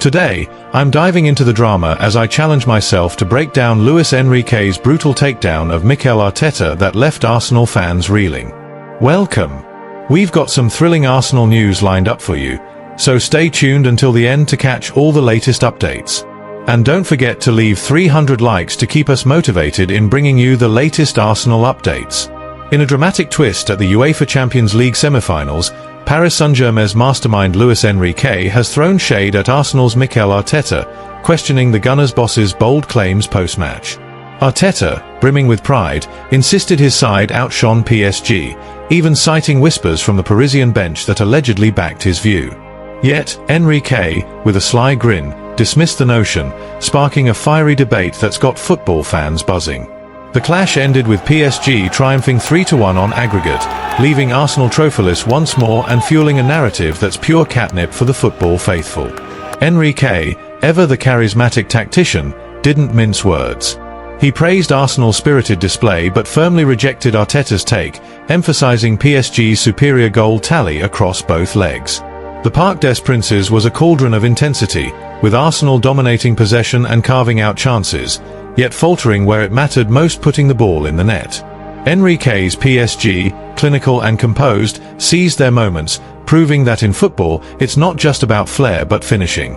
Today, I'm diving into the drama as I challenge myself to break down Luis Enrique's brutal takedown of Mikel Arteta that left Arsenal fans reeling. Welcome! We've got some thrilling Arsenal news lined up for you, so stay tuned until the end to catch all the latest updates. And don't forget to leave 300 likes to keep us motivated in bringing you the latest Arsenal updates. In a dramatic twist at the UEFA Champions League semi-finals, Paris Saint-Germain's mastermind Luis Enrique has thrown shade at Arsenal's Mikel Arteta, questioning the Gunners' boss's bold claims post-match. Arteta, brimming with pride, insisted his side outshone PSG, even citing whispers from the Parisian bench that allegedly backed his view. Yet, Enrique, with a sly grin, dismissed the notion, sparking a fiery debate that's got football fans buzzing. The clash ended with PSG triumphing 3-1 on aggregate, leaving Arsenal trophyless once more and fueling a narrative that's pure catnip for the football faithful. Enrique, ever the charismatic tactician, didn't mince words. He praised Arsenal's spirited display but firmly rejected Arteta's take, emphasizing PSG's superior goal tally across both legs. The Parc des Princes was a cauldron of intensity, with Arsenal dominating possession and carving out chances, yet faltering where it mattered most, putting the ball in the net. Enrique's PSG, clinical and composed, seized their moments, proving that in football, it's not just about flair but finishing.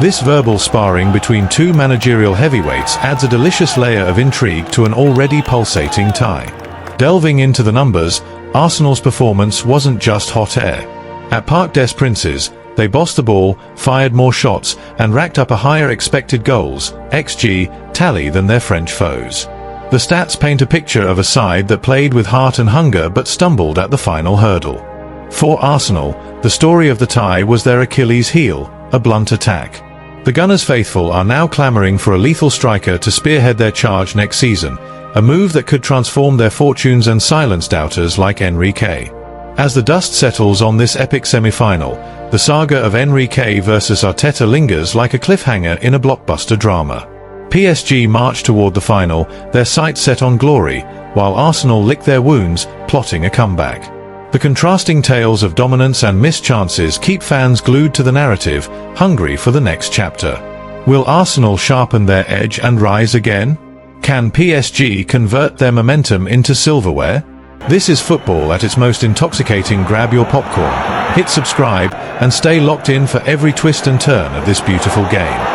This verbal sparring between two managerial heavyweights adds a delicious layer of intrigue to an already pulsating tie. Delving into the numbers, Arsenal's performance wasn't just hot air. At Parc des Princes, they bossed the ball, fired more shots, and racked up a higher expected goals (XG) tally than their French foes. The stats paint a picture of a side that played with heart and hunger but stumbled at the final hurdle. For Arsenal, the story of the tie was their Achilles heel, a blunt attack. The Gunners faithful are now clamoring for a lethal striker to spearhead their charge next season, a move that could transform their fortunes and silence doubters like Enrique. As the dust settles on this epic semi-final, the saga of Enrique versus Arteta lingers like a cliffhanger in a blockbuster drama. PSG march toward the final, their sights set on glory, while Arsenal lick their wounds, plotting a comeback. The contrasting tales of dominance and missed chances keep fans glued to the narrative, hungry for the next chapter. Will Arsenal sharpen their edge and rise again? Can PSG convert their momentum into silverware? This is football at its most intoxicating. Grab your popcorn, hit subscribe, and stay locked in for every twist and turn of this beautiful game.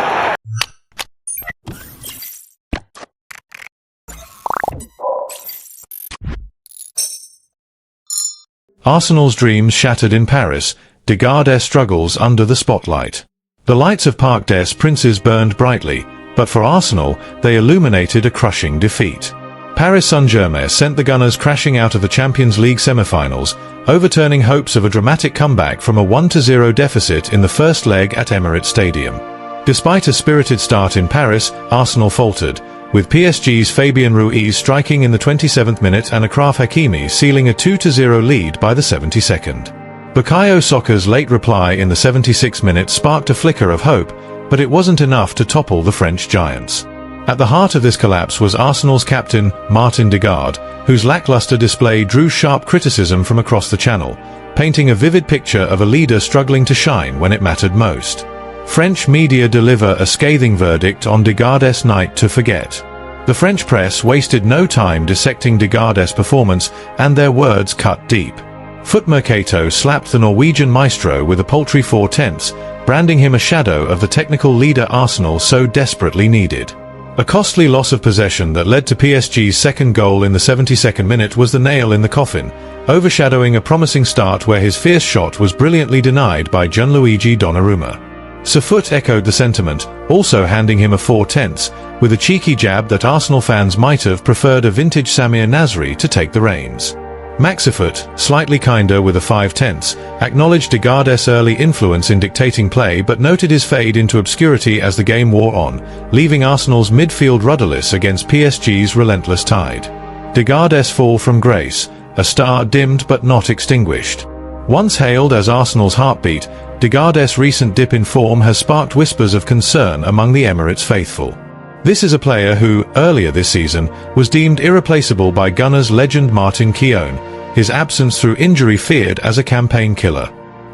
Arsenal's dreams shattered in Paris, Degardes struggles under the spotlight. The lights of Parc des Princes burned brightly, but for Arsenal, they illuminated a crushing defeat. Paris Saint-Germain sent the Gunners crashing out of the Champions League semi-finals, overturning hopes of a dramatic comeback from a 1-0 deficit in the first leg at Emirates Stadium. Despite a spirited start in Paris, Arsenal faltered, with PSG's Fabien Ruiz striking in the 27th minute and Achraf Hakimi sealing a 2-0 lead by the 72nd. Bukayo Saka's late reply in the 76th minute sparked a flicker of hope, but it wasn't enough to topple the French giants. At the heart of this collapse was Arsenal's captain, Martin Degarde, whose lackluster display drew sharp criticism from across the channel, painting a vivid picture of a leader struggling to shine when it mattered most. French media deliver a scathing verdict on Degardes' night to forget. The French press wasted no time dissecting Degardes' performance, and their words cut deep. Footmercato slapped the Norwegian maestro with a paltry 4/10, branding him a shadow of the technical leader Arsenal so desperately needed. A costly loss of possession that led to PSG's second goal in the 72nd minute was the nail in the coffin, overshadowing a promising start where his fierce shot was brilliantly denied by Gianluigi Donnarumma. Safut echoed the sentiment, also handing him a 4/10, with a cheeky jab that Arsenal fans might have preferred a vintage Samir Nasri to take the reins. Maxifut, slightly kinder with a 5/10, acknowledged Degardes' early influence in dictating play but noted his fade into obscurity as the game wore on, leaving Arsenal's midfield rudderless against PSG's relentless tide. Degardes' fall from grace, a star dimmed but not extinguished. Once hailed as Arsenal's heartbeat, Degardes' recent dip in form has sparked whispers of concern among the Emirates faithful. This is a player who, earlier this season, was deemed irreplaceable by Gunners legend Martin Keown, his absence through injury feared as a campaign killer.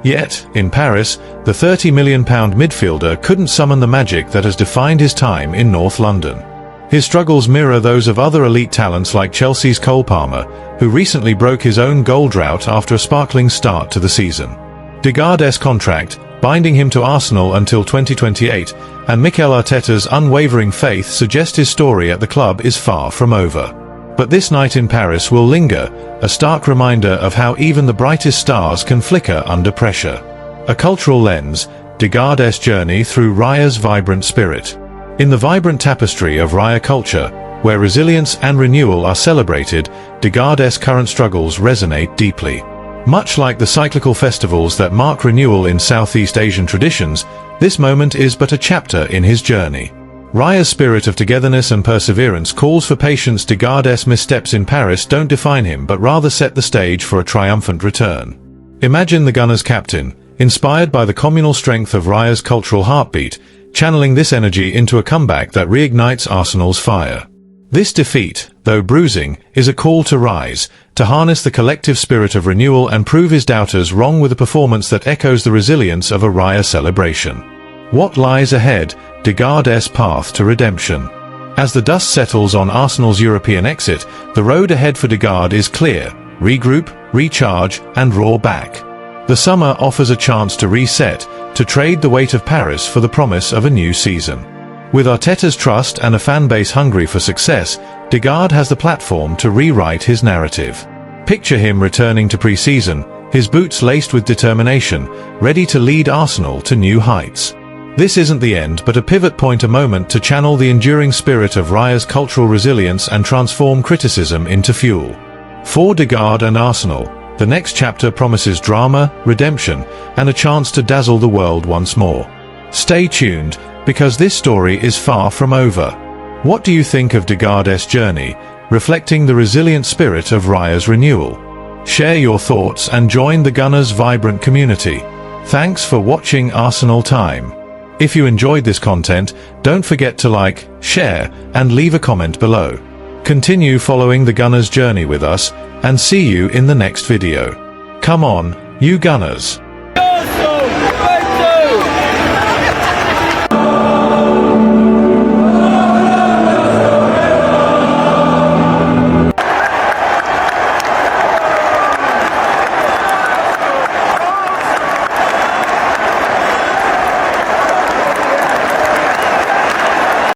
Yet, in Paris, the £30 million midfielder couldn't summon the magic that has defined his time in North London. His struggles mirror those of other elite talents like Chelsea's Cole Palmer, who recently broke his own goal drought after a sparkling start to the season. Degarde's contract, binding him to Arsenal until 2028, and Mikel Arteta's unwavering faith suggest his story at the club is far from over. But this night in Paris will linger, a stark reminder of how even the brightest stars can flicker under pressure. A cultural lens, Degarde's journey through Raya's vibrant spirit. In the vibrant tapestry of Raya culture, where resilience and renewal are celebrated, Degarde's current struggles resonate deeply. Much like the cyclical festivals that mark renewal in Southeast Asian traditions, this moment is but a chapter in his journey. Raya's spirit of togetherness and perseverance calls for patience. Degarde's missteps in Paris don't define him but rather set the stage for a triumphant return. Imagine the Gunners' captain, inspired by the communal strength of Raya's cultural heartbeat, channeling this energy into a comeback that reignites Arsenal's fire. This defeat, though bruising, is a call to rise, to harness the collective spirit of renewal and prove his doubters wrong with a performance that echoes the resilience of a Raya celebration. What lies ahead? Degarde's path to redemption. As the dust settles on Arsenal's European exit, the road ahead for Degarde is clear: regroup, recharge, and roar back. The summer offers a chance to reset, to trade the weight of Paris for the promise of a new season. With Arteta's trust and a fan base hungry for success, Degarde has the platform to rewrite his narrative. Picture him returning to pre-season, his boots laced with determination, ready to lead Arsenal to new heights. This isn't the end but a pivot point, a moment to channel the enduring spirit of Raya's cultural resilience and transform criticism into fuel. For Degarde and Arsenal, the next chapter promises drama, redemption, and a chance to dazzle the world once more. Stay tuned, because this story is far from over. What do you think of Degarde's journey, reflecting the resilient spirit of Raya's renewal? Share your thoughts and join the Gunners' vibrant community. Thanks for watching Arsenal Time. If you enjoyed this content, don't forget to like, share, and leave a comment below. Continue following the Gunners' journey with us, and see you in the next video. Come on, you Gunners!